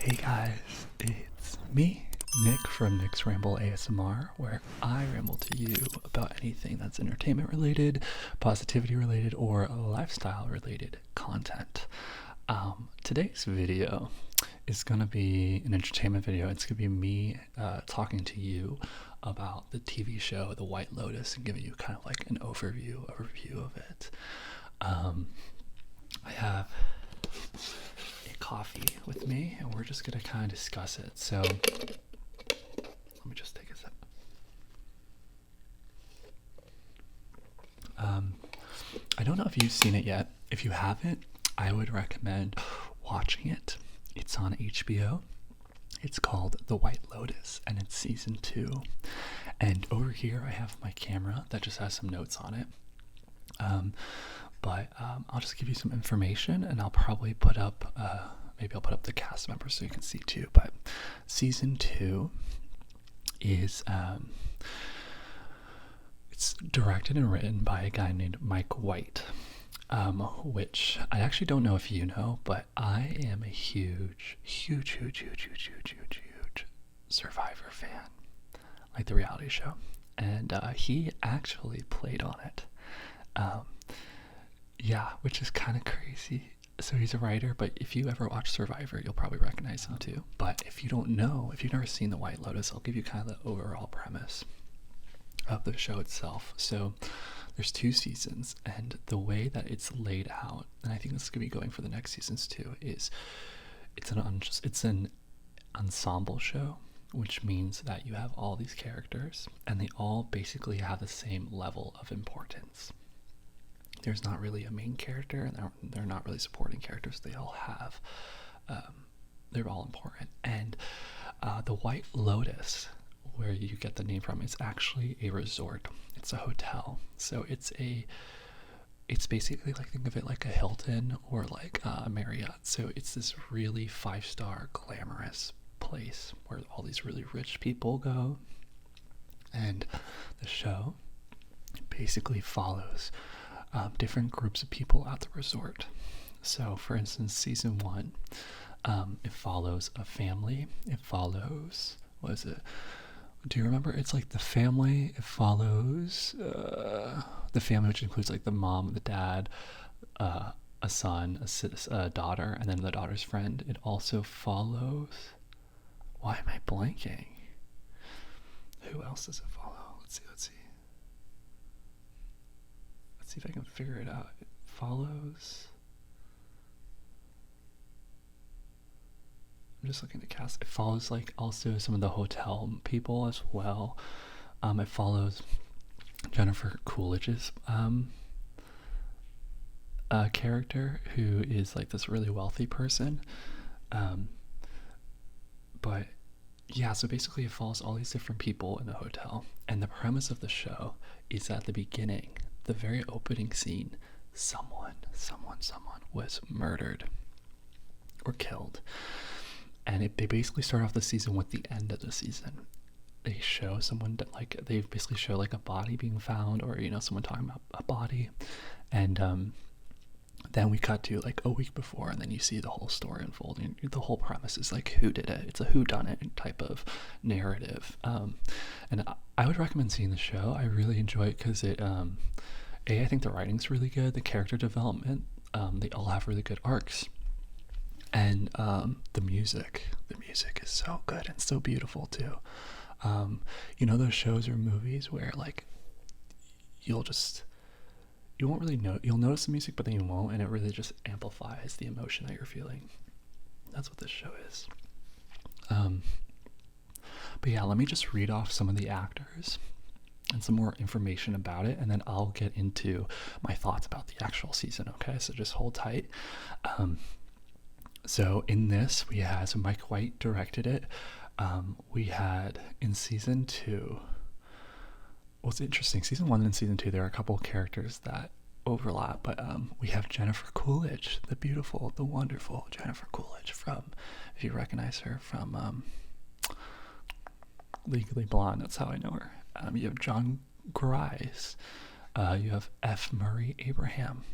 Hey guys, it's me, Nick from nicksrambleasmr, where I ramble to you about anything that's entertainment related, positivity related, or lifestyle related content. Today's video is going to be an entertainment video. It's going to be me talking to you about the TV show The White Lotus and giving you kind of like an overview of it. I have a coffee with me and we're just going to kind of discuss it. So let me just take a sip. I don't know if you've seen it yet. If you haven't, I would recommend watching it. It's on HBO. It's called The White Lotus and it's season 2. And over here I have my camera that just has some notes on it. But I'll just give you some information and I'll probably put up, maybe I'll put up the cast members so you can see too. But season 2 is, it's directed and written by a guy named Mike White, which I actually don't know if you know, but I am a huge Survivor fan, like the reality show. And he actually played on it. Yeah, which is kind of crazy. So he's a writer, but if you ever watch Survivor, you'll probably recognize him too. But if you don't know, if you've never seen The White Lotus, I'll give you kind of the overall premise of the show itself. So there's 2 seasons, and the way that it's laid out, and I think this is going to be going for the next seasons too, is it's an ensemble show, which means that you have all these characters, and they all basically have the same level of importance. There's not really a main character, and they're not really supporting characters. They all have, they're all important. And the White Lotus, where you get the name from, is actually a resort. It's a hotel. So it's basically like, think of it like a Hilton or like a Marriott. So it's this really 5-star glamorous place where all these really rich people go. And the show basically follows different groups of people at the resort. So for instance, season 1, it follows a family. It follows, what is it? Do you remember? It's like the family. It follows the family, which includes like the mom, the dad, a son, a daughter, and then the daughter's friend. It also follows, why am I blanking? Who else does it follow? Let's see if I can figure it out. It follows, I'm just looking at the cast. It follows like also some of the hotel people as well. It follows Jennifer Coolidge's character, who is like this really wealthy person. But yeah, so basically it follows all these different people in the hotel. And the premise of the show is at the beginning, the very opening scene, someone was murdered or killed. And they basically start off the season with the end of the season. They show someone that, like, they basically show like a body being found, or, you know, someone talking about a body. And then we cut to like a week before, and then you see the whole story unfolding. The whole premise is like, who did it? It's a whodunit type of narrative. And I would recommend seeing the show. I really enjoy it because it, I think the writing's really good. The character development, they all have really good arcs. And the music is so good and so beautiful too. You know those shows or movies where like you'll notice the music, but then you won't, and it really just amplifies the emotion that you're feeling. That's what this show is. But yeah, let me just read off some of the actors and some more information about it, and then I'll get into my thoughts about the actual season. Okay, so just hold tight. So in this, we had, so Mike White directed it. We had in season 2, what's interesting, season 1 and season 2, there are a couple of characters that overlap, but we have Jennifer Coolidge, the beautiful, the wonderful Jennifer Coolidge from, if you recognize her from Legally Blonde, that's how I know her. You have John Grice, you have F. Murray Abraham,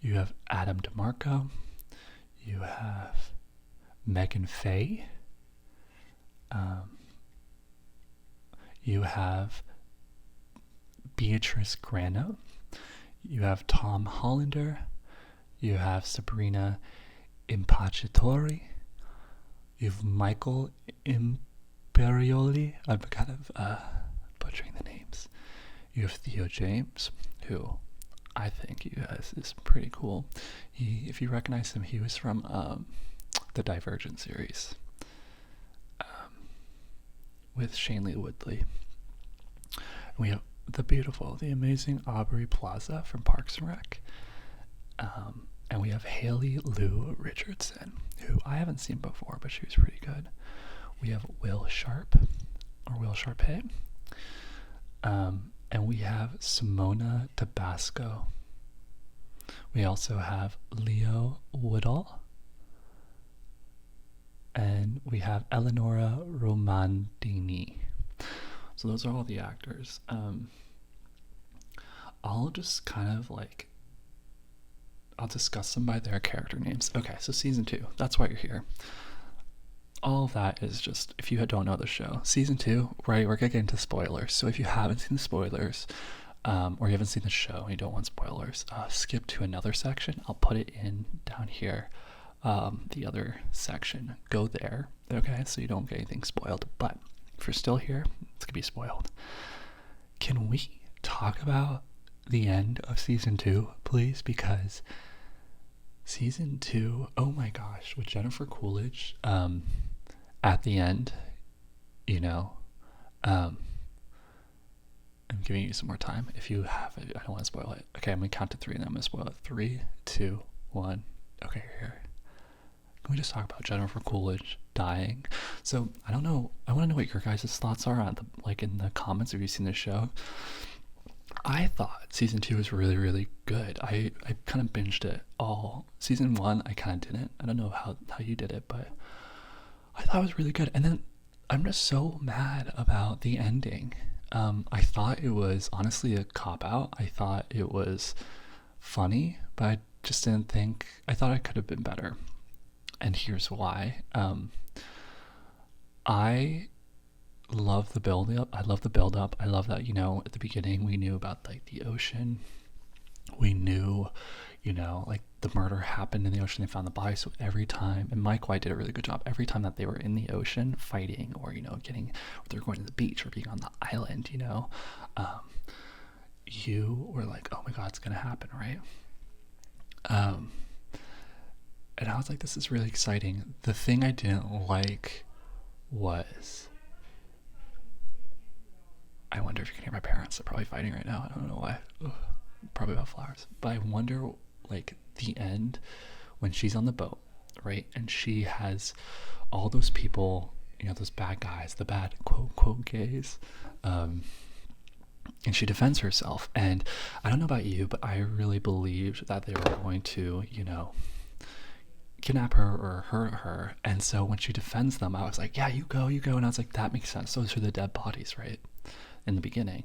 you have Adam DeMarco, you have Megan Faye. You have Beatrice Grano. You have Tom Hollander. You have Sabrina Impacciatori. You have Michael Imperioli. I'm kind of butchering the names. You have Theo James, who I think you guys is pretty cool. If you recognize him, he was from the Divergent series with Shailene Woodley. And we have the amazing Aubrey Plaza from Parks and Rec. And we have Haley Lou Richardson, who I haven't seen before, but she was pretty good. We have Will Sharpe. And we have Simona Tabasco. We also have Leo Woodall. And we have Eleonora Romandini. So those are all the actors. I'll just kind of I'll discuss them by their character names. Okay, so season 2, that's why you're here. All of that is just, if you don't know the show, season 2, right, we're gonna get into spoilers. So if you haven't seen the spoilers, or you haven't seen the show and you don't want spoilers, skip to another section. I'll put it in down here, the other section. Go there, okay, so you don't get anything spoiled. But if you're still here, it's gonna be spoiled. Can we talk about the end of season 2, please? Because season 2, oh my gosh, with Jennifer Coolidge, at the end, I'm giving you some more time. If you have it, I don't want to spoil it. Okay, I'm gonna count to 3 and then I'm gonna spoil it. 3, 2, 1. Okay, you're here. Can we just talk about Jennifer Coolidge dying? So I don't know. I want to know what your guys' thoughts are on in the comments. Have you seen the show? I thought season 2 was really, really good. I kind of binged it all. Season 1, I kind of didn't. I don't know how you did it, but I thought it was really good. And then I'm just so mad about the ending. I thought it was honestly a cop-out. I thought it was funny, but I just didn't think... I thought it could have been better. And here's why. I love the build up. I love that, at the beginning we knew about the ocean. We knew, the murder happened in the ocean. They found the body. So every time, and Mike White did a really good job, every time that they were in the ocean fighting or, they're going to the beach or being on the island, you were like, oh my God, it's going to happen, right? And I was like, this is really exciting. The thing I didn't like was... I wonder if you can hear my parents. They're probably fighting right now. I don't know why. Ugh, probably about flowers. But I wonder, the end, when she's on the boat, right? And she has all those people, those bad guys, the bad quote-unquote gays. And she defends herself. And I don't know about you, but I really believed that they were going to, kidnap her or hurt her. And so when she defends them, I was like, yeah, you go. And I was like, that makes sense. Those are the dead bodies, right? In the beginning.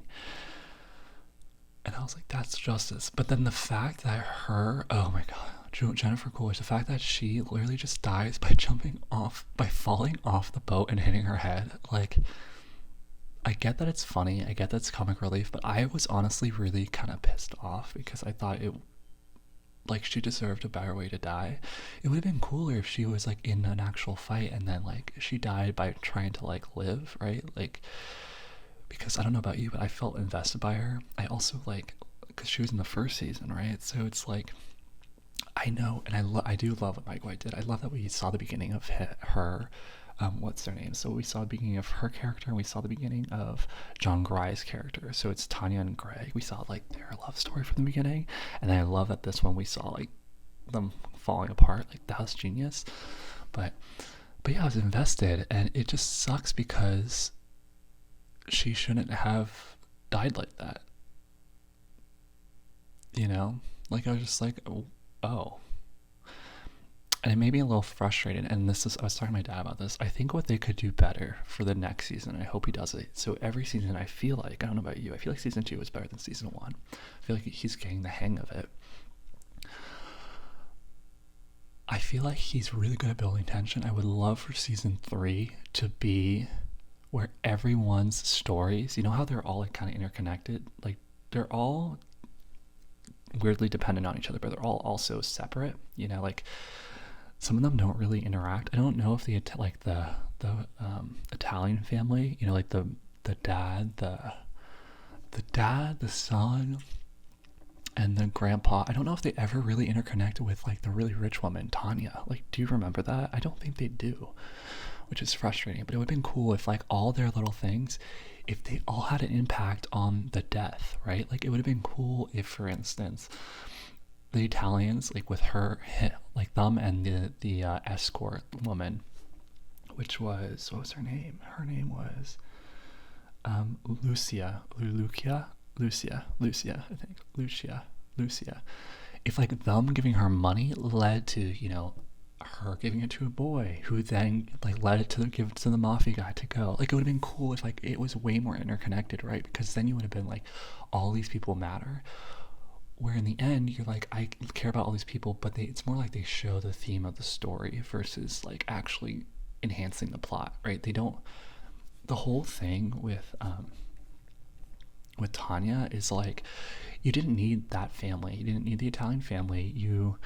And I was like, that's justice. But then the fact that oh my God, Jennifer Coolidge, the fact that she literally just dies by falling off the boat and hitting her head. I get that it's funny. I get that it's comic relief, but I was honestly really kind of pissed off because I thought she deserved a better way to die. It would have been cooler if she was in an actual fight and then she died by trying to live, right? Because I don't know about you, but I felt invested by her. I also because she was in the first season, right? So it's I know, and I do love what Mike White did. I love that we saw the beginning of her, what's their name? So we saw the beginning of her character and we saw the beginning of John Grye's character. So it's Tanya and Greg. We saw their love story from the beginning. And I love that this one we saw them falling apart. That was genius. But yeah, I was invested, and it just sucks because she shouldn't have died like that. I was just oh. And it made me a little frustrated. And I was talking to my dad about this. I think what they could do better for the next season, I hope he does it. So every season, I feel I don't know about you, I feel season 2 was better than season 1. I feel he's getting the hang of it. I feel like he's really good at building tension. I would love for season 3 to be where everyone's stories, you know how they're all like kind of interconnected? Like they're all weirdly dependent on each other, but they're all also separate. You know, like some of them don't really interact. I don't know if the Italian family, you know, like the dad, the son, and the grandpa, I don't know if they ever really interconnected with like the really rich woman, Tanya. Like, do you remember that? I don't think they do, which is frustrating. But it would have been cool if like all their little things, if they all had an impact on the death, right? Like it would have been cool if, for instance, the Italians, like with her, like them and the escort woman, which was, what was her name? Her name was Lucia, I think. Lucia. If like them giving her money led to, you know, her giving it to a boy who then like led it to give it to the mafia guy to go, like it would have been cool if like it was way more interconnected, right? Because then you would have been like, all these people matter. Where in the end you're like, I care about all these people, but it's more like they show the theme of the story versus like actually enhancing the plot, right? They don't. The whole thing with Tanya is like, you didn't need that family. You didn't need the Italian family. You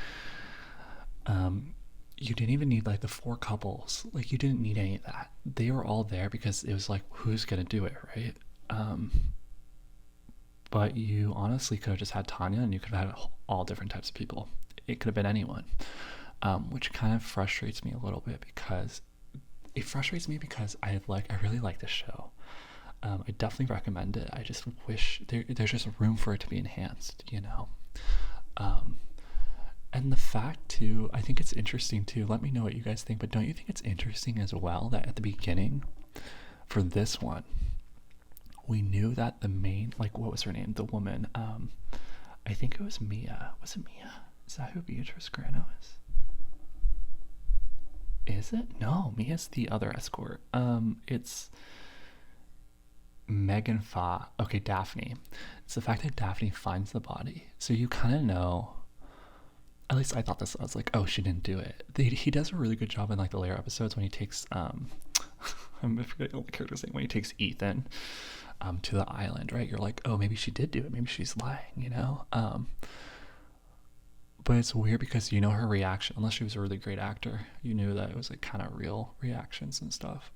didn't even need like the 4 couples. Like you didn't need any of that. They were all there because it was like, who's gonna do it, right? But you honestly could have just had Tanya, and you could have had all different types of people. It could have been anyone, which kind of frustrates me a little bit because I really like this show. I definitely recommend it. I just wish there's just room for it to be enhanced, you know. And the fact too, I think it's interesting too. Let me know what you guys think, but don't you think it's interesting as well that at the beginning for this one, we knew that the main, like, what was her name? The woman, I think it was Mia. Was it Mia? Is that who Beatrice Grano is? Is it? No, Mia's the other escort. It's Megan Fa. Okay, Daphne. It's the fact that Daphne finds the body. So you kind of know, at least I thought this, I was like, oh, she didn't do it. He does a really good job in like the later episodes when he takes, I'm forgetting all the characters' name, when he takes Ethan to the island, right? You're like, oh, maybe she did do it. Maybe she's lying, you know? But it's weird because you know her reaction, unless she was a really great actor, you knew that it was like kind of real reactions and stuff.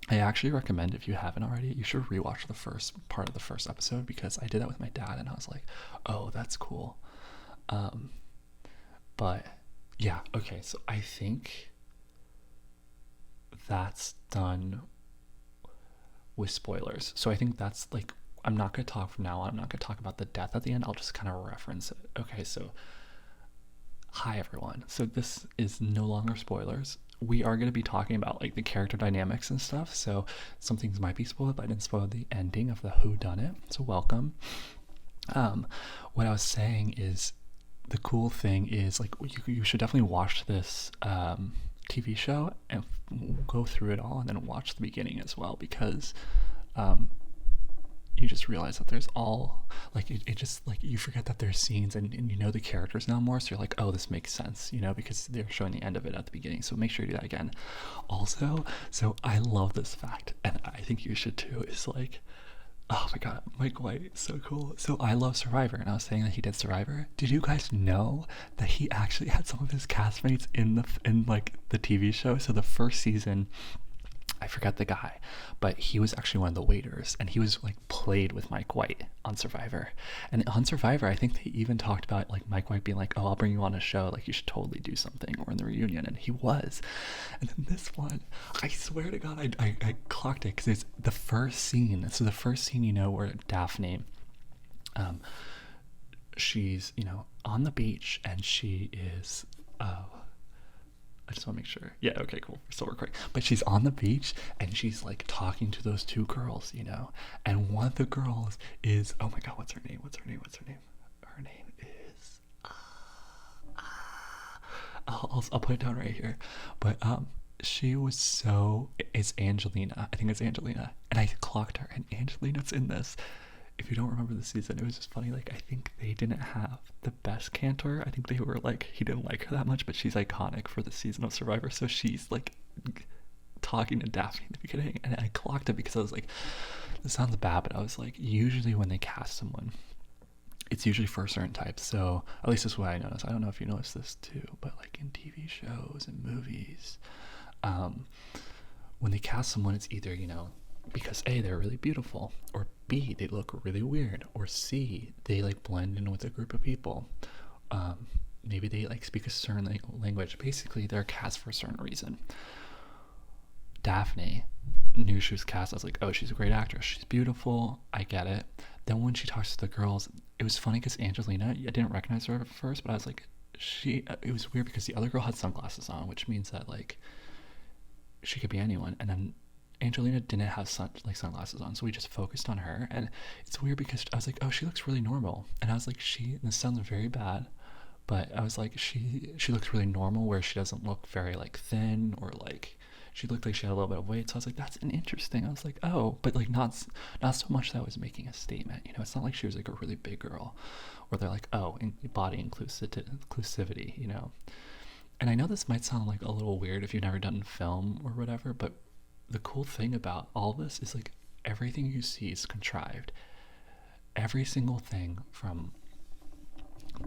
I actually recommend, if you haven't already, you should rewatch the first part of the first episode, because I did that with my dad and I was like, oh, that's cool. But yeah, okay, so I think that's done with spoilers. So I think that's like, I'm not going to talk from now on. I'm not going to talk about the death at the end. I'll just kind of reference it. Okay, so hi everyone. So this is no longer spoilers. We are going to be talking about like the character dynamics and stuff. So some things might be spoiled, but I didn't spoil the ending of the whodunit. So welcome. What I was saying is, the cool thing is like you should definitely watch this TV show and go through it all, and then watch the beginning as well, because you just realize that there's all like it just like you forget that there's scenes, and you know the characters now more, so you're like, oh, this makes sense, you know, because they're showing the end of it at the beginning. So make sure you do that again. Also, so I love this fact, and I think you should too, is like, oh my god, Mike White, so cool. So I love Survivor, and I was saying that he did Survivor. Did you guys know that he actually had some of his castmates in like the TV show? So the first season, I forget the guy, but he was actually one of the waiters, and he was like played with Mike White on Survivor. And on Survivor, I think they even talked about like Mike White being like, oh, I'll bring you on a show, like you should totally do something, or in the reunion, and he was. And then this one, I swear to god, I clocked it, because it's the first scene. So the first scene, you know, where Daphne, she's, you know, on the beach, and she is I just want to make sure. Yeah, okay, cool. We're still recording. But she's on the beach, and she's like talking to those 2 girls, you know. And one of the girls is, oh my god, what's her name? Her name is I'll put it down right here. But she was it's Angelina. I think it's Angelina. And I clocked her, and Angelina's in this. if you don't remember the season, it was just funny. Like, I think they didn't have the best cantor. I think they were like, he didn't like her that much, but she's iconic for the season of Survivor. So she's like talking to Daphne in the beginning, and I clocked it because I was like, this sounds bad, but I was like, usually when they cast someone, it's usually for a certain type. So at least this is what I noticed. I don't know if you noticed this too, but like in TV shows and movies, when they cast someone, it's either, you know, because A, they're really beautiful, or B, they look really weird, or C, they like blend in with a group of people. Maybe they like speak a certain language. Basically, they're cast for a certain reason. Daphne knew she was cast. I was like, oh, she's a great actress. She's beautiful. I get it. Then when she talks to the girls, it was funny because Angelina, I didn't recognize her at first, but I was like, it was weird because the other girl had sunglasses on, which means that like she could be anyone. And then Angelina didn't have sunglasses on, so we just focused on her. And it's weird because I was like, oh, she looks really normal. And I was like, this sounds very bad, but I was like, she looks really normal, where she doesn't look very like thin, or like she looked like she had a little bit of weight. So I was like, that's interesting. I was like, oh, but like not so much that was making a statement. You know, it's not like she was like a really big girl, where they're like, oh, body inclusivity, you know. And I know this might sound like a little weird if you've never done film or whatever, but the cool thing about all this is like everything you see is contrived. Every single thing, from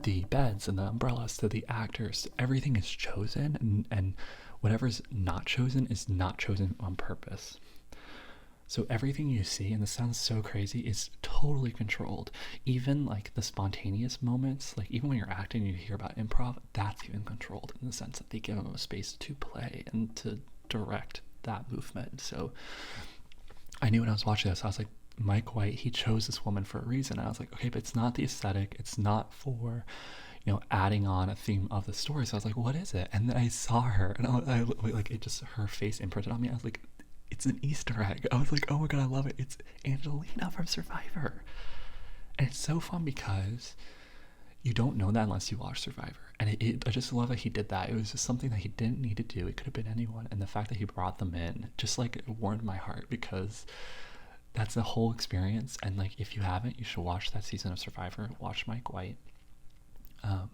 the beds and the umbrellas to the actors, everything is chosen, and whatever's not chosen is not chosen on purpose. So everything you see, and this sounds so crazy, is totally controlled. Even like the spontaneous moments, like even when you're acting and you hear about improv, that's even controlled in the sense that they give them a space to play and to direct that movement. So I knew when I was watching this, I was like, Mike White, he chose this woman for a reason. I was like, okay, but it's not the aesthetic, it's not for, you know, adding on a theme of the story. So I was like, what is it? And then I saw her, and I like, it just, her face imprinted on me. I was like, it's an Easter egg. I was like, oh my god, I love it. It's Angelina from Survivor. And it's so fun because you don't know that unless you watch Survivor. And I just love that he did that. It was just something that he didn't need to do. It could have been anyone. And the fact that he brought them in just like warmed my heart, because that's the whole experience. And like, if you haven't, you should watch that season of Survivor. Watch Mike White. And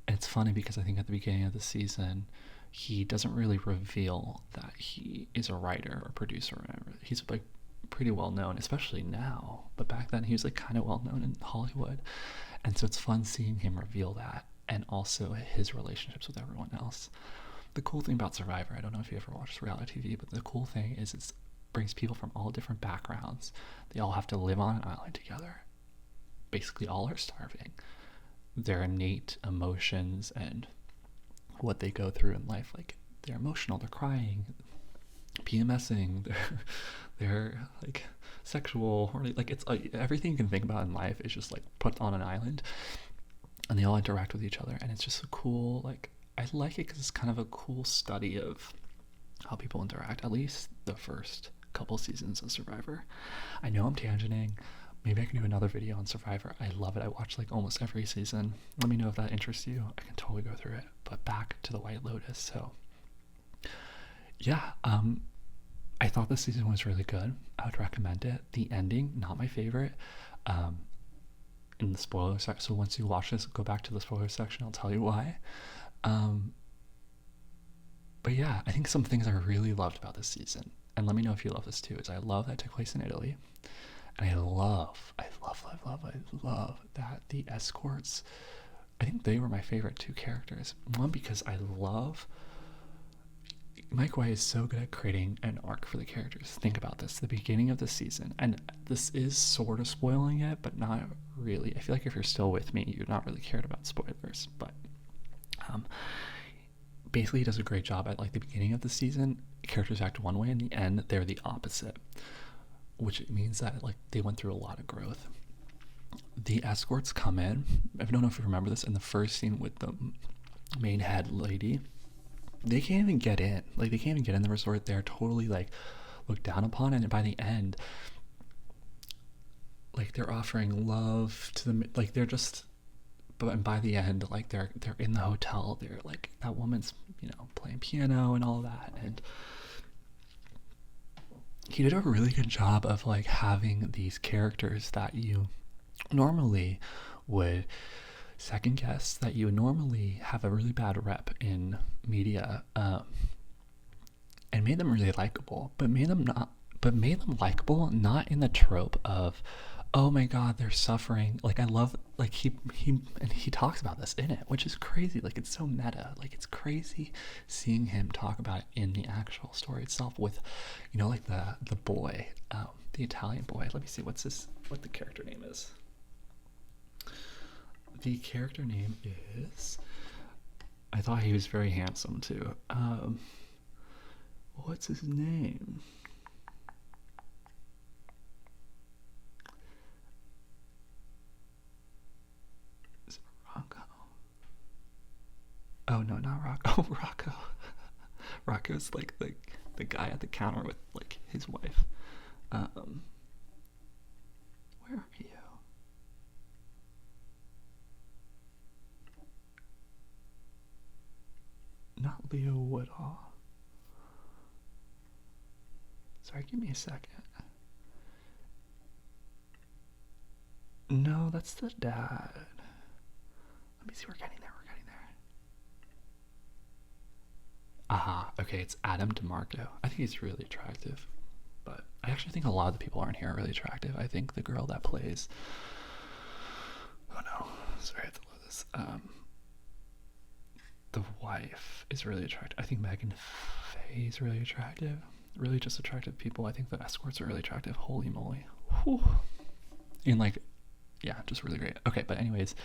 it's funny because I think at the beginning of the season, he doesn't really reveal that he is a writer or producer or whatever. He's like pretty well known, especially now. But back then he was like kind of well known in Hollywood. And so it's fun seeing him reveal that, and also his relationships with everyone else. The cool thing about Survivor, I don't know if you ever watched reality TV, but the cool thing is it brings people from all different backgrounds. They all have to live on an island together. Basically all are starving. Their innate emotions and what they go through in life, like they're emotional, they're crying, PMSing, they're like sexual, or like it's like everything you can think about in life is just like put on an island, and they all interact with each other. And it's just a cool, like, I like it because it's kind of a cool study of how people interact, at least the first couple seasons of Survivor. I know I'm tangenting. Maybe I can do another video on Survivor. I love it. I watch like almost every season. Let me know if that interests you. I can totally go through it. But back to the White Lotus. So yeah, I thought this season was really good. I would recommend it. The ending, not my favorite. In the spoiler section. So once you watch this, go back to the spoiler section. I'll tell you why. But yeah, I think some things I really loved about this season, and let me know if you love this too, is I love that it took place in Italy. And I love that the escorts, I think they were my favorite two characters. One, because I love, Mike White is so good at creating an arc for the characters. Think about this, the beginning of the season, and this is sort of spoiling it, but not really. I feel like if you're still with me, you're not really cared about spoilers, but basically he does a great job at like the beginning of the season, characters act one way, in the end they're the opposite, which means that like they went through a lot of growth. The escorts come in, I don't know if you remember this, in the first scene with the main head lady, they can't even get in. Like, they can't even get in the resort. They're totally like looked down upon, and by the end, like, they're offering love to them, like they're just, but by the end, like they're in the hotel, they're like, that woman's, you know, playing piano and all that. And he did a really good job of like having these characters that you normally would second guess, that you would normally have a really bad rep in media, and made them really likable, but made them likable not in the trope of, oh my god, they're suffering. Like, I love, like, he talks about this in it, which is crazy. Like, it's so meta. Like, it's crazy seeing him talk about it in the actual story itself with, you know, like the boy, the Italian boy. Let me see what the character name is. The character name is, I thought he was very handsome too. What's his name? Is it Rocco? Oh no, not Rocco. Rocco. Rocco's like the guy at the counter with like his wife. Where are you? Not Leo Woodall. Sorry, give me a second. No, that's the dad. Let me see, we're getting there. Aha, okay, it's Adam DeMarco. I think he's really attractive. But I actually think a lot of the people around here are really attractive. I think the girl that plays... Oh no, sorry, I have to load this. The wife is really attractive. I think Megan Faye is really attractive. Really just attractive people. I think the escorts are really attractive. Holy moly. Whew. And like, yeah, just really great. Okay, but anyways,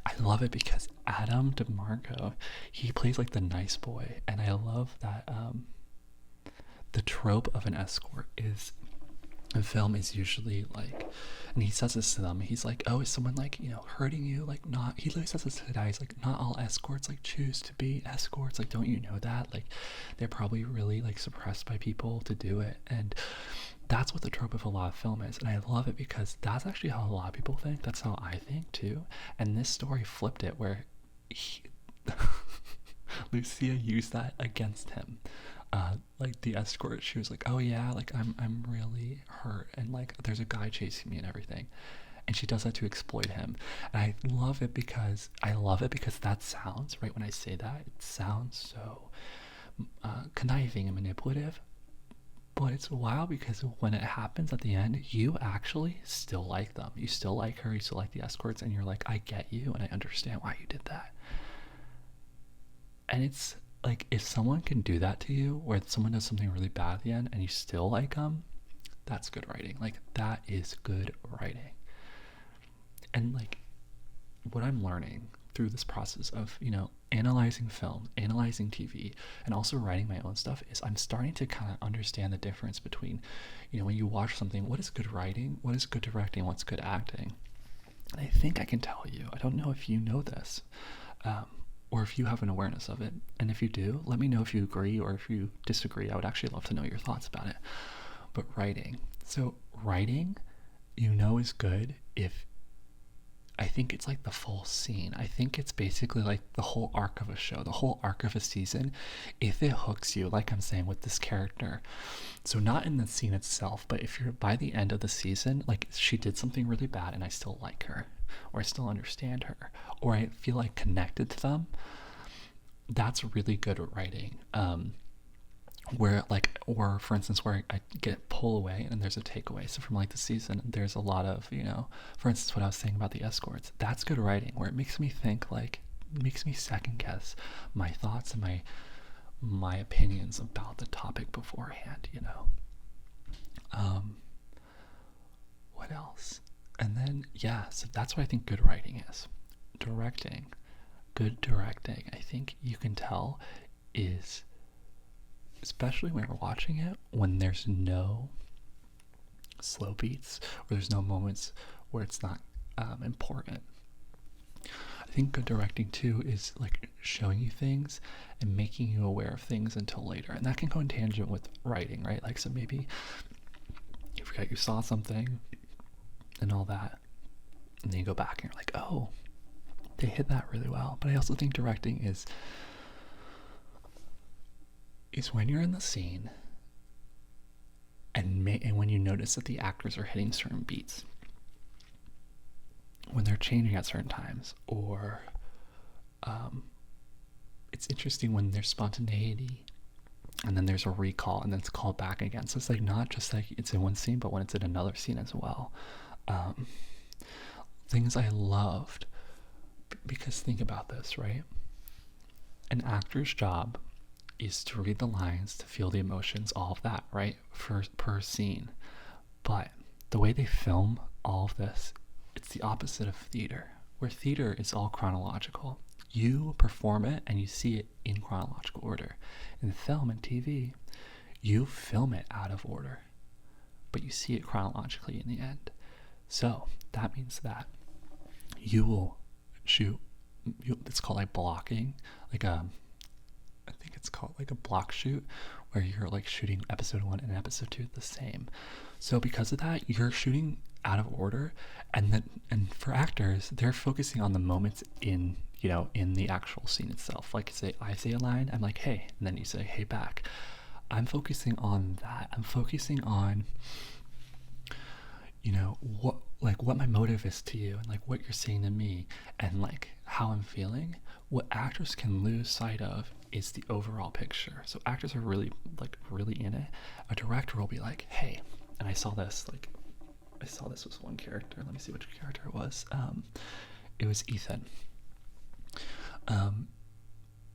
I love it because Adam DeMarco, he plays like the nice boy. And I love that the trope of an escort is, in film, is usually like, and he says this to them, he's like, oh, is someone like, you know, hurting you? Like, not, he literally says this to the guy, he's like, not all escorts like choose to be escorts. Like, don't you know that? Like, they're probably really like suppressed by people to do it. And that's what the trope of a lot of film is. And I love it because that's actually how a lot of people think. That's how I think too. And this story flipped it where Lucia used that against him. Like the escort, she was like, oh yeah, like I'm really hurt, and like there's a guy chasing me and everything, and she does that to exploit him. And I love it because that sounds, right when I say that, it sounds so conniving and manipulative, but it's wild because when it happens at the end, you actually still like them. You still like her, you still like the escorts, and you're like, I get you and I understand why you did that. And it's like, if someone can do that to you, where someone does something really bad at the end and you still like them, that's good writing. Like, that is good writing. And like, what I'm learning through this process of, you know, analyzing film, analyzing TV, and also writing my own stuff, is I'm starting to kind of understand the difference between, you know, when you watch something, what is good writing, what is good directing, what's good acting. And I think I can tell you, I don't know if you know this, or if you have an awareness of it. And if you do, let me know if you agree or if you disagree. I would actually love to know your thoughts about it. But writing. So writing, you know, is good if, I think it's like the full scene. I think it's basically like the whole arc of a show, the whole arc of a season, if it hooks you, like I'm saying with this character. So not in the scene itself, but if you're by the end of the season, like she did something really bad and I still like her, or I still understand her, or I feel like connected to them, that's really good writing. Where like, or for instance, where I get pull away and there's a takeaway. So from like the season, there's a lot of, you know, for instance, what I was saying about the escorts, that's good writing, where it makes me think, like, makes me second guess my thoughts and my opinions about the topic beforehand, you know. What else? And then, yeah, so that's what I think good writing is. Directing, good directing, I think you can tell, is, especially when you're watching it, when there's no slow beats, or there's no moments where it's not important. I think good directing too is like showing you things and making you aware of things until later. And that can go in tangent with writing, right? Like, so maybe you forget you saw something and all that, and then you go back and you're like, oh, they hit that really well. But I also think directing is when you're in the scene and when you notice that the actors are hitting certain beats. when they're changing at certain times, or it's interesting when there's spontaneity and then there's a recall and then it's called back again. So it's like not just like it's in one scene, but when it's in another scene as well. Things I loved, because think about this, right? An actor's job is to read the lines, to feel the emotions, all of that, right? Per scene. But the way they film all of this, it's the opposite of theater, where theater is all chronological. You perform it and you see it in chronological order. In film and TV, you film it out of order, but you see it chronologically in the end. So that means that you will shoot, it's called like blocking, like I think it's called like a block shoot, where you're like shooting episode 1 and episode 2 the same. So because of that, you're shooting out of order, and for actors, they're focusing on the moments in the actual scene itself. Like I say a line, I'm like, hey, and then you say, hey, back. I'm focusing on that. I'm focusing on what my motive is to you, and like what you're saying to me, and like how I'm feeling. What actors can lose sight of is the overall picture. So actors are really in it. A director will be like, hey, and I saw this with one character. Let me see which character it was. It was Ethan. And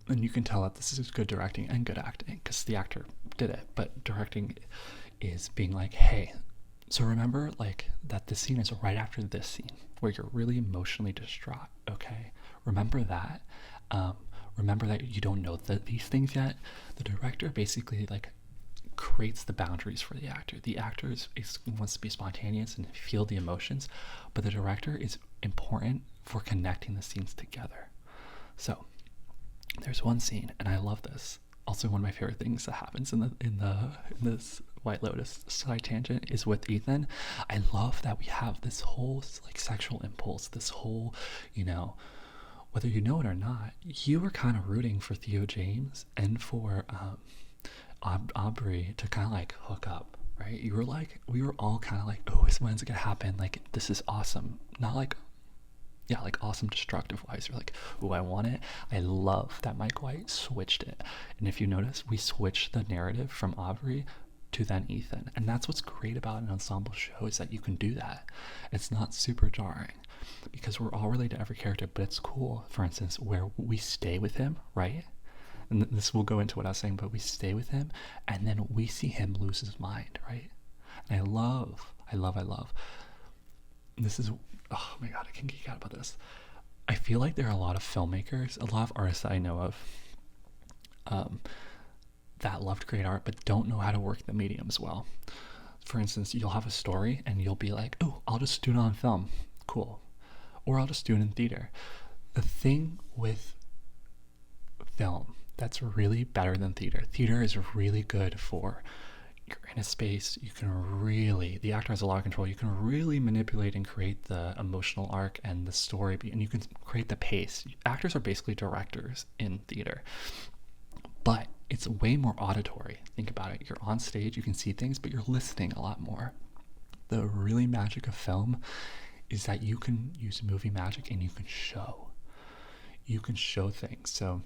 you can tell that this is good directing and good acting, because the actor did it. But directing is being like, hey, so remember like that this scene is right after this scene where you're really emotionally distraught, okay? Remember that. Remember that you don't know these things yet. The director basically like creates the boundaries for the actor. The actor wants to be spontaneous and feel the emotions, but the director is important for connecting the scenes together. So there's one scene, and I love this. Also, one of my favorite things that happens in this White Lotus side tangent is with Ethan. I love that we have this whole like sexual impulse, this whole, whether you know it or not, you were kind of rooting for Theo James and for Aubrey to kind of like hook up, right? You were like, we were all kind of like, oh, when's it gonna happen? Like, this is awesome. Not like, yeah, like awesome destructive wise. You're like, oh, I want it. I love that Mike White switched it. And if you notice, we switched the narrative from Aubrey to then Ethan. And that's what's great about an ensemble show, is that you can do that. It's not super jarring because we're all related to every character, but it's cool, for instance, where we stay with him, right? And this will go into what I was saying, but we stay with him and then we see him lose his mind, right? And I love. This is, oh my God, I can geek out about this. I feel like there are a lot of filmmakers, a lot of artists that I know of that love to create art but don't know how to work the medium as well. For instance, you'll have a story and you'll be like, oh, I'll just do it on film. Cool. Or I'll just do it in theater. The thing with film that's really better than theater. Theater is really good for, you're in a space, you can really, the actor has a lot of control, you can really manipulate and create the emotional arc and the story, and you can create the pace. Actors are basically directors in theater, but it's way more auditory. Think about it. You're on stage, you can see things, but you're listening a lot more. The really magic of film is that you can use movie magic and you can show things. So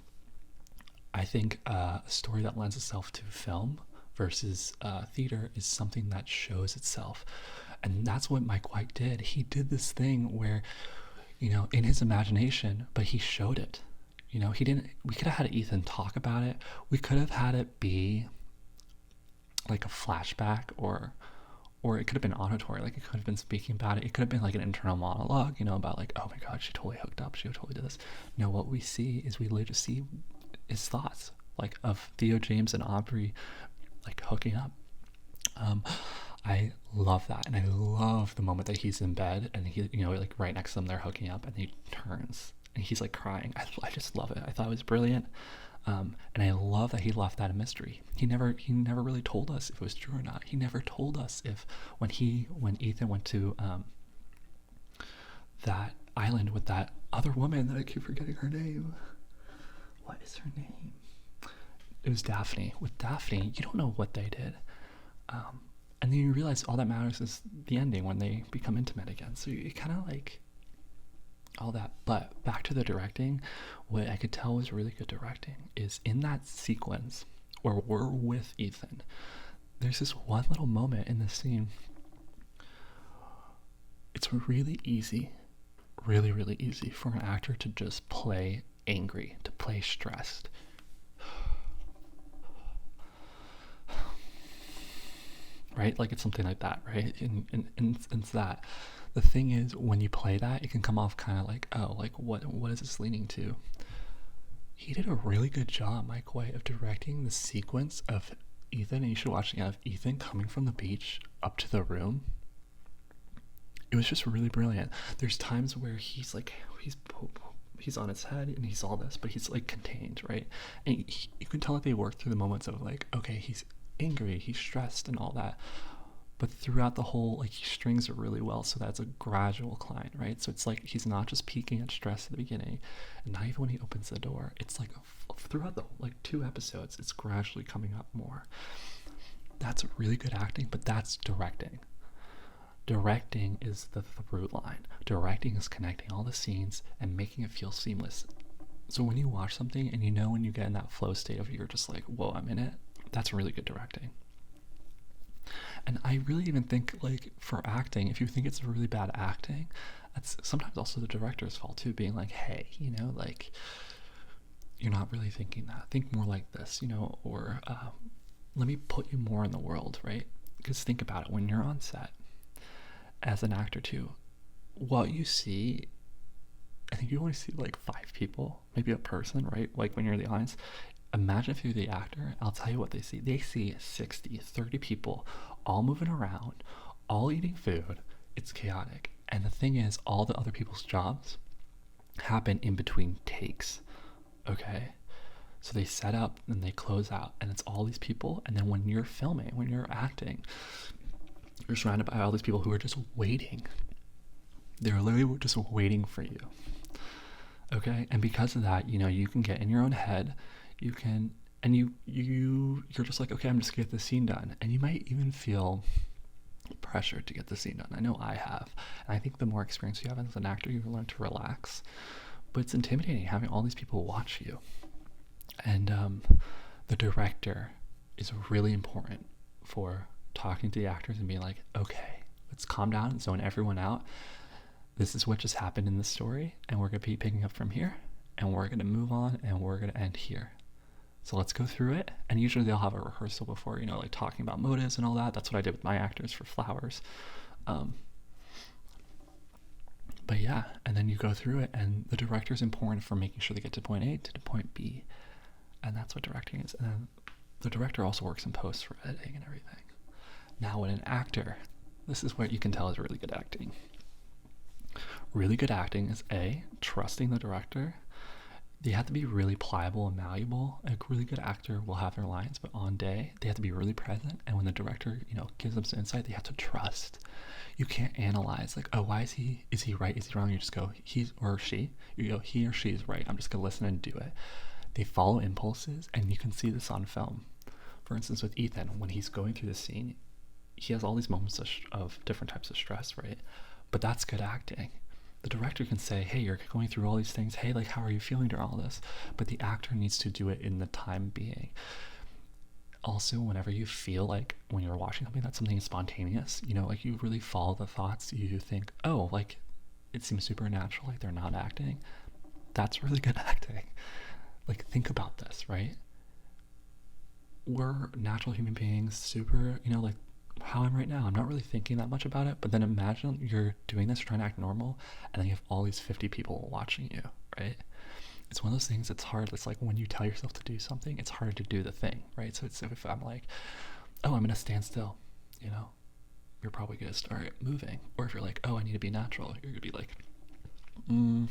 I think a story that lends itself to film versus theater is something that shows itself. And that's what Mike White did. He did this thing where, in his imagination, but he showed it. We could have had Ethan talk about it. We could have had it be like a flashback, or it could have been auditory. Like, it could have been speaking about it. It could have been like an internal monologue, about like, oh my God, she totally hooked up. She totally did this. No, what we see is we literally see his thoughts, like, of Theo James and Aubrey like hooking up. I love that, and I love the moment that he's in bed and he, like right next to them, they're hooking up, and he turns and he's like crying. I just love it. I thought it was brilliant, and I love that he left that a mystery. He never really told us if it was true or not. He never told us if when Ethan went to that island with that other woman that I keep forgetting her name. What is her name? It was Daphne. With Daphne, you don't know what they did. And then you realize all that matters is the ending when they become intimate again. So you kind of like, all that. But back to the directing, what I could tell was really good directing is in that sequence where we're with Ethan, there's this one little moment in the scene. It's really easy, really, really easy for an actor to just play angry, to play stressed. Right? Like it's something like that, right? And it's that. The thing is, when you play that, it can come off kind of like, oh, like what is this leaning to? He did a really good job, Mike White, of directing the sequence of Ethan, and you should watch it, of Ethan coming from the beach up to the room. It was just really brilliant. There's times where he's like, he's on his head and he's all this, but he's like contained, right? And you can tell that they work through the moments of like, okay, he's angry, he's stressed and all that, but throughout the whole, like, he strings it really well, so that's a gradual climb, right? So it's like he's not just peaking at stress at the beginning, and not even when he opens the door. It's like throughout the like 2 episodes, it's gradually coming up more. That's really good acting, but that's directing. Directing is the through line. Directing is connecting all the scenes and making it feel seamless. So when you watch something and you know when you get in that flow state of you're just like, whoa, I'm in it, that's really good directing. And I really even think, like, for acting, if you think it's really bad acting, that's sometimes also the director's fault too, being like, hey, you know, like, you're not really thinking that. Think more like this, you know, or let me put you more in the world, right? Because think about it, when you're on set as an actor too, what you see, I think you only see like 5 people, maybe a person, right? Like when you're in the audience. Imagine if you're the actor, I'll tell you what they see. They see 60, 30 people all moving around, all eating food. It's chaotic. And the thing is, all the other people's jobs happen in between takes, okay? So they set up and they close out, and it's all these people. And then when you're filming, when you're acting, you're surrounded by all these people who are just waiting. They're literally just waiting for you, okay? And because of that, you know, you can get in your own head. You can, and you're just like, okay, I'm just gonna get the scene done. And you might even feel pressure to get the scene done. I know I have. And I think the more experience you have as an actor, you learn to relax. But it's intimidating having all these people watch you. And the director is really important for talking to the actors and being like, okay, let's calm down and zone everyone out. This is what just happened in the story, and we're gonna be picking up from here, and we're gonna move on, and we're gonna end here. So let's go through it. And usually they'll have a rehearsal before, you know, like talking about motives and all that. That's what I did with my actors for Flowers. But yeah, and then you go through it, and the director is important for making sure they get to point A to point B. And that's what directing is. And then the director also works in post for editing and everything. Now, when an actor, this is what you can tell is really good acting. Really good acting is A, trusting the director. They have to be really pliable and malleable. A really good actor will have their lines, but on day, they have to be really present. And when the director, you know, gives them some insight, they have to trust. You can't analyze, like, oh, why is he right? Is he wrong? You just go, he or she. You go, he or she is right. I'm just going to listen and do it. They follow impulses, and you can see this on film. For instance, with Ethan, when he's going through the scene, he has all these moments of different types of stress, right? But that's good acting. The director can say, hey, you're going through all these things. Hey, like, how are you feeling during all this? But the actor needs to do it in the time being. Also, whenever you feel like when you're watching something that's something spontaneous, you know, like you really follow the thoughts, you think, oh, like, it seems supernatural, like they're not acting. That's really good acting. Like, think about this, right? We're natural human beings, super, you know, like, how I'm right now. I'm not really thinking that much about it, but then imagine you're doing this, trying to act normal, and then you have all these 50 people watching you, right? It's one of those things that's hard. It's like when you tell yourself to do something, it's hard to do the thing, right? So it's if I'm like, oh, I'm going to stand still, you know, you're probably going to start moving. Or if you're like, oh, I need to be natural, you're going to be like, I'm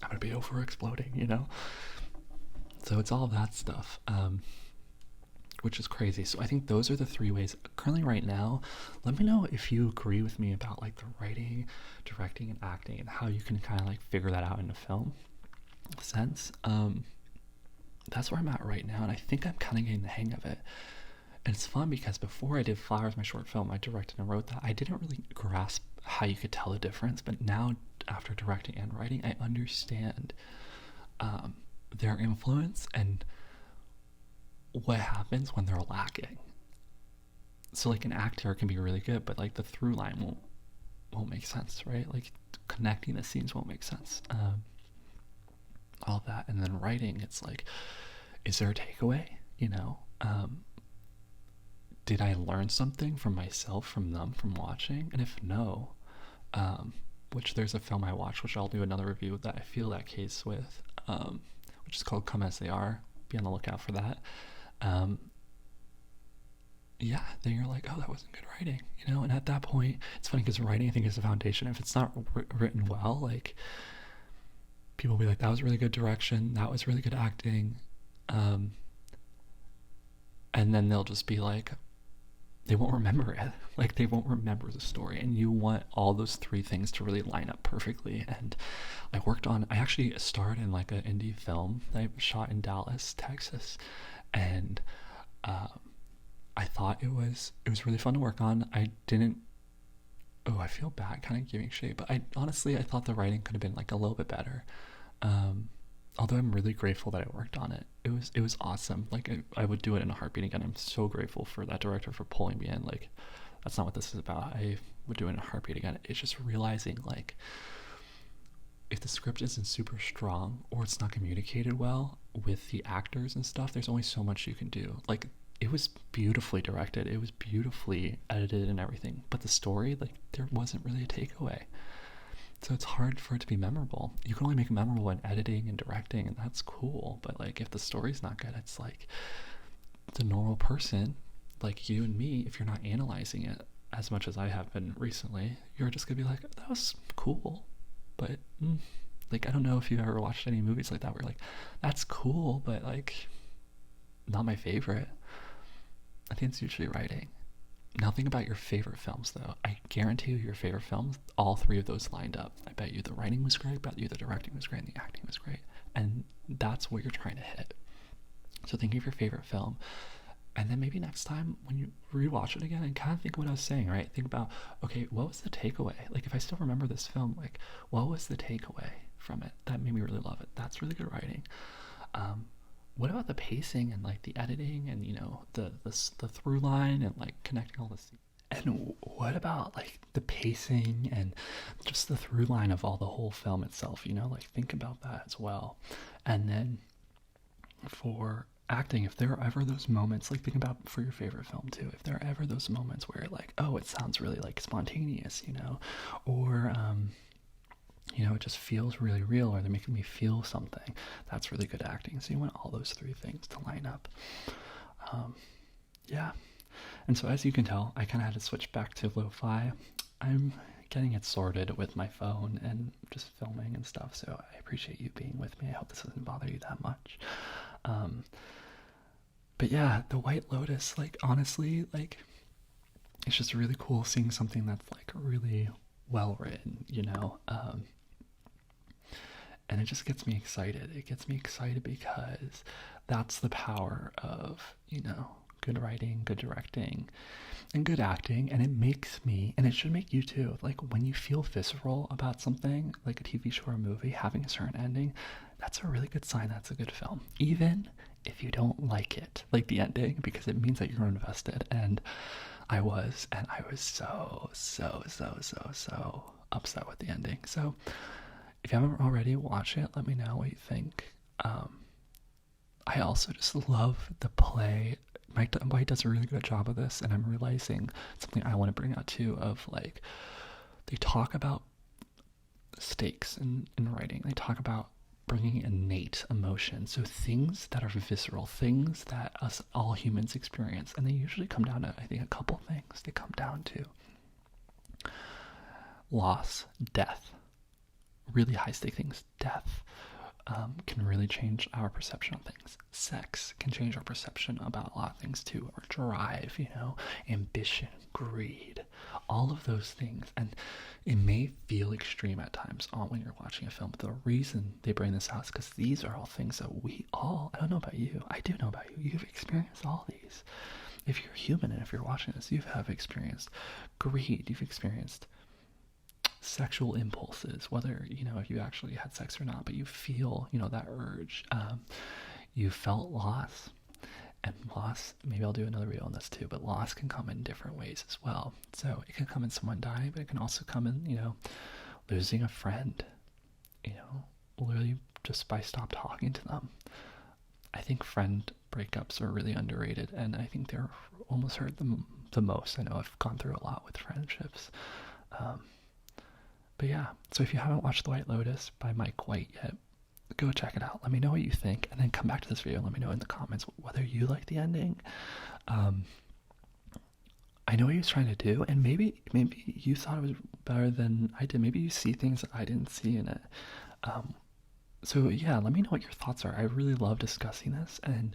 going to be over exploding, you know? So it's all that stuff. Which is crazy. So I think those are the 3 ways currently right now. Let me know if you agree with me about like the writing, directing, and acting, and how you can kind of like figure that out in a film sense. That's where I'm at right now, and I think I'm kind of getting the hang of it. And it's fun because before I did Flowers, my short film, I directed and wrote that, I didn't really grasp how you could tell the difference. But now, after directing and writing, I understand their influence and what happens when they're lacking. So like an actor can be really good, but like the through line won't make sense, right? Like connecting the scenes won't make sense. All that. And then writing, it's like, is there a takeaway? You know, did I learn something from myself, from them, from watching? And if no, which there's a film I watched, which I'll do another review that I feel that case with, which is called Come As They Are. Be on the lookout for that. Yeah, then you're like, oh, that wasn't good writing, you know? And at that point, it's funny because writing, I think, is the foundation. If it's not written well, like, people will be like, that was really good direction, that was really good acting, and then they'll just be like, they won't remember it. Like, they won't remember the story, and you want all those three things to really line up perfectly. And I actually starred in like an indie film that I shot in Dallas, Texas, and I thought it was really fun to work on. I feel bad kind of giving shade, but I thought the writing could have been like a little bit better. Although I'm really grateful that I worked on it. It was awesome. Like I would do it in a heartbeat again. I'm so grateful for that director for pulling me in. Like, that's not what this is about. I would do it in a heartbeat again. It's just realizing, like, if the script isn't super strong or it's not communicated well with the actors and stuff, there's only so much you can do. Like, it was beautifully directed, it was beautifully edited and everything, but the story, like, there wasn't really a takeaway. So it's hard for it to be memorable. You can only make it memorable in editing and directing, and that's cool. But like, if the story's not good, it's like, the normal person, like you and me, if you're not analyzing it as much as I have been recently, you're just gonna be like, that was cool, but like, I don't know if you've ever watched any movies like that where you're like, that's cool, but like, not my favorite. I think it's usually writing. Now think about your favorite films, though. I guarantee you your favorite films, all three of those lined up. I bet you the writing was great, I bet you the directing was great, and the acting was great. And that's what you're trying to hit. So think of your favorite film, and then maybe next time when you rewatch it again and kind of think what I was saying, right? Think about, okay, what was the takeaway? Like, if I still remember this film, like, what was the takeaway from it? That made me really love it. That's really good writing. What about the pacing and like the editing and, you know, the through line and like connecting all this? And what about like the pacing and just the through line of the whole film itself, you know? Like, think about that as well. And then for acting, if there are ever those moments, like, think about for your favorite film too, if there are ever those moments where like, oh, it sounds really like spontaneous, you know, or you know, it just feels really real, or they're making me feel something, that's really good acting. So you want all those three things to line up. Yeah. And so, as you can tell, I kind of had to switch back to lo-fi. I'm getting it sorted with my phone and just filming and stuff, so I appreciate you being with me. I hope this doesn't bother you that much. But yeah, the White Lotus, like, honestly, like, it's just really cool seeing something that's like really well written, you know. And it just gets me excited. It gets me excited because that's the power of, you know, good writing, good directing, and good acting. And it makes me, and it should make you too, like, when you feel visceral about something, like a TV show or a movie having a certain ending, that's a really good sign that's a good film. Even if you don't like it, like the ending, because it means that you're invested. And I was so upset with the ending. So if you haven't already, watch it. Let me know what you think. I also just love the play. White does a really good job of this, and I'm realizing something I want to bring out too, of like, they talk about stakes in writing. They talk about bringing innate emotion, so things that are visceral, things that us all humans experience, and they usually come down to, I think, a couple things. They come down to loss, death, really high stake things. Death can really change our perception of things. Sex can change our perception about a lot of things too. Our drive, you know, ambition, greed, all of those things. And it may feel extreme at times when you're watching a film, but the reason they bring this out is because these are all things that we all, I don't know about you, I do know about you, you've experienced all these. If you're human and if you're watching this, you have experienced greed, you've experienced sexual impulses, whether, if you actually had sex or not, but you feel, that urge. You felt loss. And loss, maybe I'll do another video on this too, but loss can come in different ways as well. So it can come in someone dying, but it can also come in, losing a friend, literally just by stop talking to them. I think friend breakups are really underrated, and I think they're almost hurt the most. I know I've gone through a lot with friendships. But yeah, so if you haven't watched The White Lotus by Mike White yet, go check it out. Let me know what you think, and then come back to this video and let me know in the comments whether you like the ending. I know what he was trying to do, and maybe you thought it was better than I did. Maybe you see things that I didn't see in it. So yeah, let me know what your thoughts are. I really love discussing this, and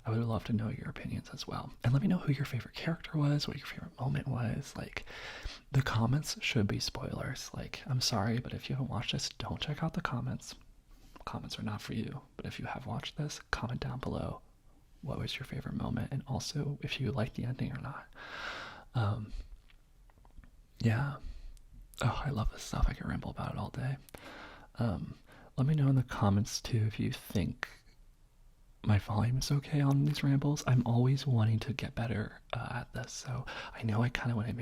I would love to know your opinions as well. And let me know who your favorite character was, what your favorite moment was. Like, the comments should be spoilers. Like, I'm sorry, but if you haven't watched this, don't check out the comments. Comments are not for you. But if you have watched this, comment down below what was your favorite moment, and also if you liked the ending or not. Yeah. Oh, I love this stuff. I can ramble about it all day. Let me know in the comments too if you think my volume is okay on these rambles. I'm always wanting to get better at this, so I know when I'm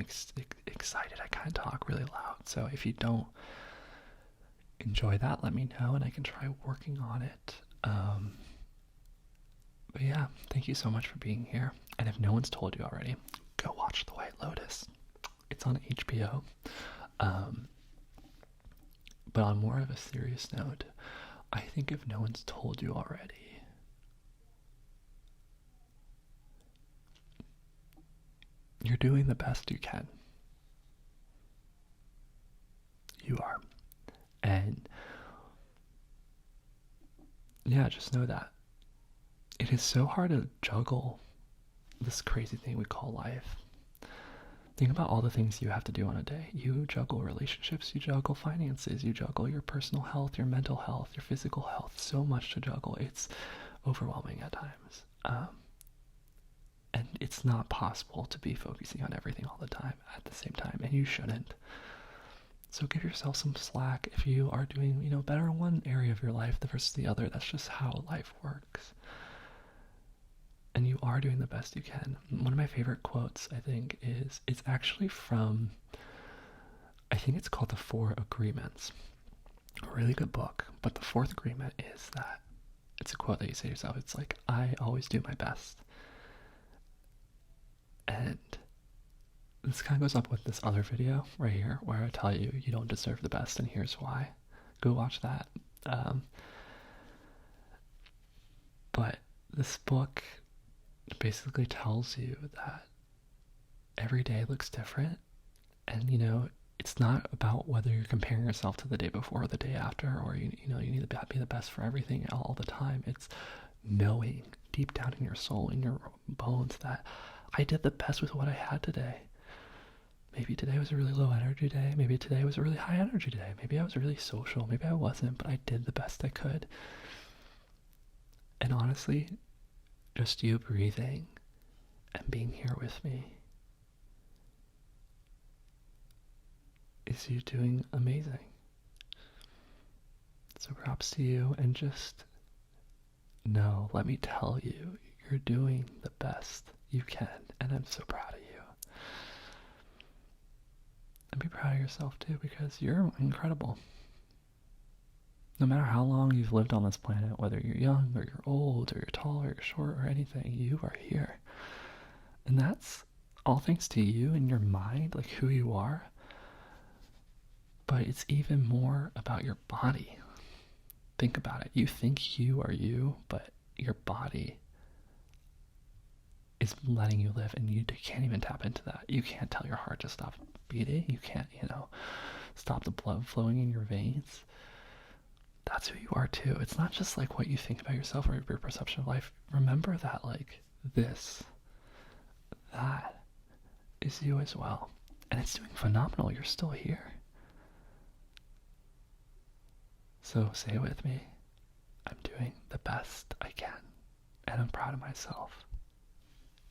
excited, I kind of talk really loud. So if you don't enjoy that, let me know and I can try working on it. But yeah, thank you so much for being here. And if no one's told you already, go watch The White Lotus. It's on HBO. But on more of a serious note, I think if no one's told you already, you're doing the best you can. You are. And yeah, just know that. It is so hard to juggle this crazy thing we call life. Think about all the things you have to do on a day. You juggle relationships, you juggle finances, you juggle your personal health, your mental health, your physical health. So much to juggle. It's overwhelming at times. And it's not possible to be focusing on everything all the time at the same time, and you shouldn't. So give yourself some slack if you are doing, better in one area of your life versus the other. That's just how life works. And you are doing the best you can. One of my favorite quotes, I think, it's actually from, I think it's called The Four Agreements. A really good book. But the fourth agreement is that, it's a quote that you say to yourself, it's like, I always do my best. And this kind of goes up with this other video right here, where I tell you, you don't deserve the best, and here's why. Go watch that. But this book basically tells you that every day looks different, and it's not about whether you're comparing yourself to the day before or the day after, or you need to be the best for everything all the time. It's knowing deep down in your soul, in your bones, that I did the best with what I had today. Maybe today was a really low energy day, maybe today was a really high energy day, maybe I was really social, maybe I wasn't, but I did the best I could. And honestly, just you breathing and being here with me is you doing amazing. So props to you, and just know, let me tell you, you're doing the best you can, and I'm so proud of you. And be proud of yourself too, because you're incredible. No matter how long you've lived on this planet, whether you're young or you're old or you're tall or you're short or anything, you are here. And that's all thanks to you and your mind, like who you are. But it's even more about your body. Think about it. You think you are you, but your body is letting you live, and you can't even tap into that. You can't tell your heart to stop beating. You can't, stop the blood flowing in your veins. That's who you are too. It's not just like what you think about yourself or your perception of life. Remember that, like, that is you as well. And it's doing phenomenal. You're still here. So say it with me. I'm doing the best I can, and I'm proud of myself.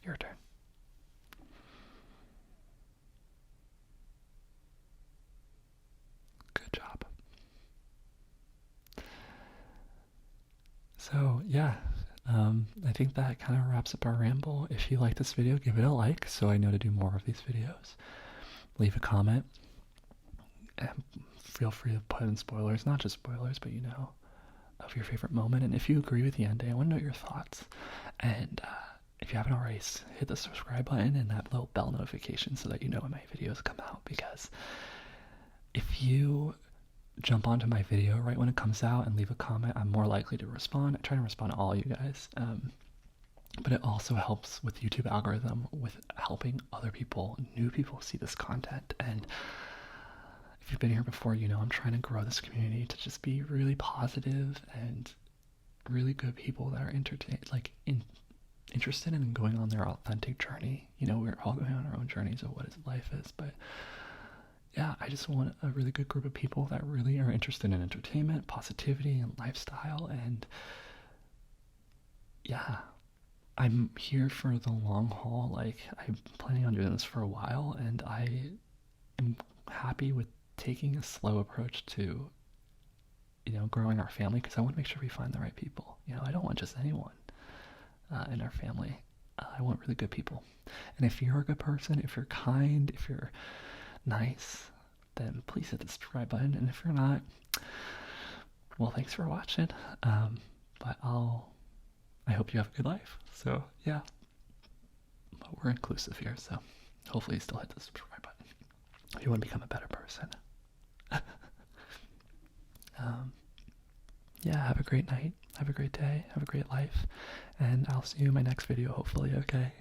Your turn. think that kind of wraps up our ramble. If you like this video, give it a like so I know to do more of these videos. Leave a comment. And feel free to put in spoilers, not just spoilers, but of your favorite moment. And if you agree with the ending, I want to know your thoughts. And if you haven't already, hit the subscribe button and that little bell notification so that you know when my videos come out. Because if you jump onto my video right when it comes out and leave a comment, I'm more likely to respond. I try to respond to all you guys. But it also helps with YouTube algorithm with helping other people, new people, see this content. And if you've been here before, I'm trying to grow this community to just be really positive and really good people that are interested in going on their authentic journey. We're all going on our own journeys of what life is, but yeah, I just want a really good group of people that really are interested in entertainment, positivity, and lifestyle. And yeah, I'm here for the long haul. I'm planning on doing this for a while, and I am happy with taking a slow approach to, growing our family, because I want to make sure we find the right people. I don't want just anyone in our family. I want really good people. And if you're a good person, if you're kind, if you're nice, then please hit the subscribe button. And if you're not, well, thanks for watching. But I hope you have a good life. So yeah, but we're inclusive here, so hopefully you still hit the subscribe button if you want to become a better person. Yeah, have a great night, have a great day, have a great life, and I'll see you in my next video, hopefully. Okay,